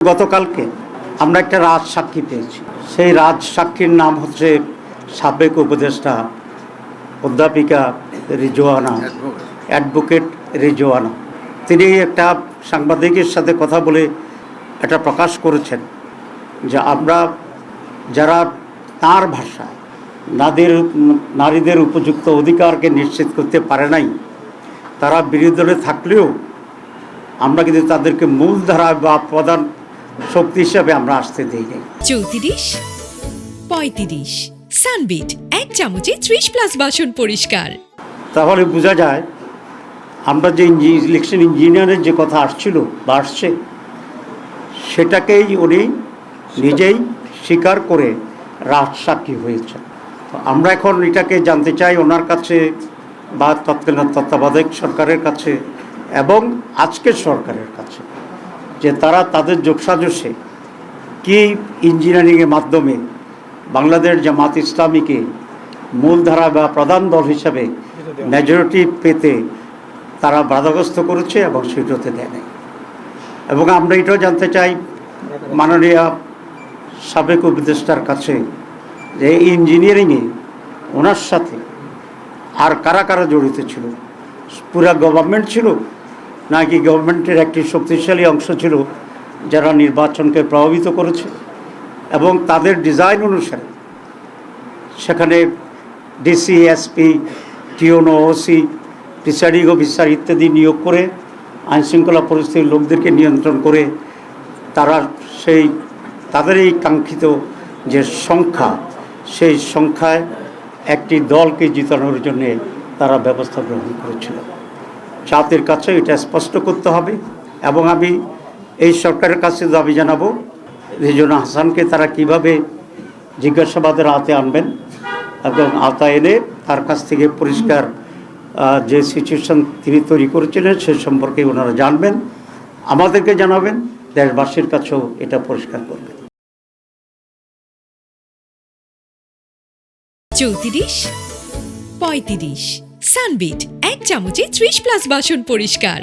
গতকালকে আমরা একটা রাজসাক্ষী পেয়েছি। সেই রাজসাক্ষীর নাম হচ্ছে সাবেক উপদেষ্টা অধ্যাপিকা রিজওয়ানা, অ্যাডভোকেট রিজওয়ানা। তিনি একটা সাংবাদিকের সাথে কথা বলে এটা প্রকাশ করেছেন যে আমরা যারা তার ভাষায় নারীদের উপযুক্ত অধিকারকে নিশ্চিত করতে পারে নাই, তারা বিরোধী দলে থাকলেও আমরা কিন্তু তাদেরকে মূলধারা বা প্রধান শক্তি হিসাবে আমরা আসতে দিই নাই। 34, 35 সানবিট 1 চামচে 30+ বাসন পরিষ্কার। তাহলে বোঝা যায় আমরা যে ইলেকশন ইঞ্জিনিয়ারের যে কথা আসছিল বা আসছে, সেটাকেই উনি নিজেই স্বীকার করে রাজসাক্ষী হয়েছেন। তো আমরা এখন এটাকে জানতে চাই ওনার কাছে বা তৎকালীন তত্ত্বাবধায়ক সরকারের কাছে এবং আজকের সরকারের কাছে, যে তারা তাদের যোগসাজশে কি ইঞ্জিনিয়ারিংয়ের মাধ্যমে বাংলাদেশ জামাত ইসলামীকে মূলধারা বা প্রধান দল হিসাবে মেজরিটি পেতে তারা বাধাগ্রস্ত করেছে এবং সেটাতে দেয় নাই। এবং আমরা এটাও জানতে চাই মাননীয় সাবেক উপদেষ্টার কাছে যে ইঞ্জিনিয়ারিংয়ে ওনার সাথে আর কারা কারা জড়িত ছিল, পুরা গভর্নমেন্ট ছিল নাকি গভর্নমেন্টের একটি শক্তিশালী অংশ ছিল যারা নির্বাচনকে প্রভাবিত করেছে, এবং তাদের ডিজাইন অনুসারে সেখানে DC, SP, TNO, OC, presiding officer ইত্যাদি নিয়োগ করে আইনশৃঙ্খলা পরিস্থিতির লোকদেরকে নিয়ন্ত্রণ করে তারা তাদের এই কাঙ্ক্ষিত যে সংখ্যা, সেই সংখ্যায় একটি দলকে জিতানোর জন্যে তারা ব্যবস্থা গ্রহণ করেছিল। জাতির কাছে এটা স্পষ্ট করতে হবে। এবং আমি এই সরকারের কাছে দাবি জানাবো রিজওয়ানা হাসানকে তারা কিভাবে জিজ্ঞাসাবাদের আওতায় আনবেন এবং আওতায় এনে তার কাছ থেকে পরিষ্কার যে সিচুয়েশন তিনি তৈরি করেছিলেন সে সম্পর্কে ওনারা জানবেন, আমাদেরকে জানাবেন, দেশবাসীর কাছেও এটা পরিষ্কার করবেন। 34, 35 সানবিট 1 চামচে 30+ বাসন পরিষ্কার।